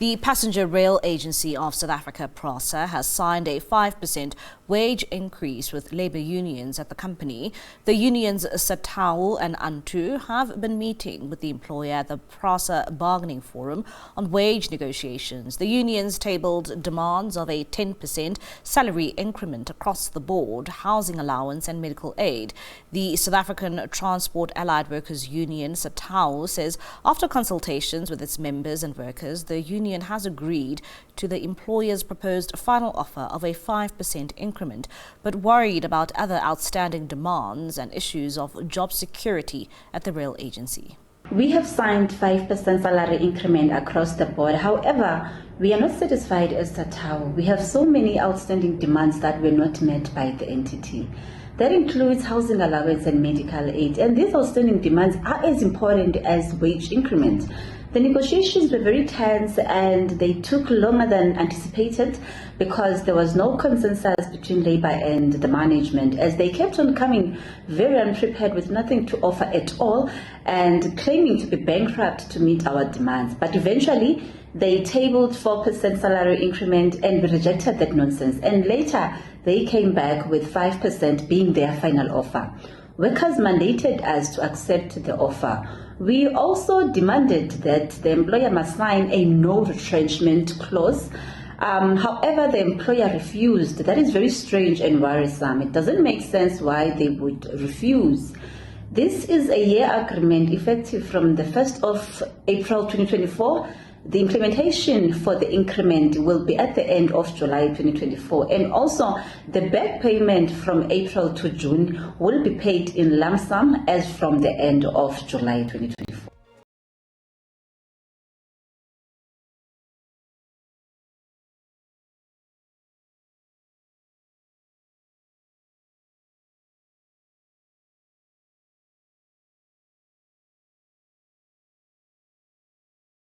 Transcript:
The Passenger Rail Agency of South Africa, PRASA, has signed a 5% wage increase with labour unions at the company. The unions SATAWU and UNTU have been meeting with the employer at the PRASA Bargaining Forum on wage negotiations. The unions tabled demands of a 10% salary increment across the board, housing allowance and medical aid. The South African Transport Allied Workers Union, SATAWU, says after consultations with its members and workers, the union has agreed to the employer's proposed final offer of a 5% increment, but worried about other outstanding demands and issues of job security at the rail agency. We have signed 5% salary increment across the board. However, we are not satisfied as SATAWU. We have so many outstanding demands that were not met by the entity. That includes housing allowance and medical aid. And these outstanding demands are as important as wage increments. The negotiations were very tense and they took longer than anticipated because there was no consensus between Labour and the management, as they kept on coming very unprepared with nothing to offer at all and claiming to be bankrupt to meet our demands. But eventually they tabled 4% salary increment and we rejected that nonsense. And later they came back with 5% being their final offer. Workers mandated us to accept the offer. We also demanded that the employer must sign a no retrenchment clause. However, the employer refused. That is very strange and worrisome. It doesn't make sense why they would refuse. This is a year agreement effective from the 1st of April 2024. The implementation for the increment will be at the end of July 2024, and also the back payment from April to June will be paid in lump sum as from the end of July 2024.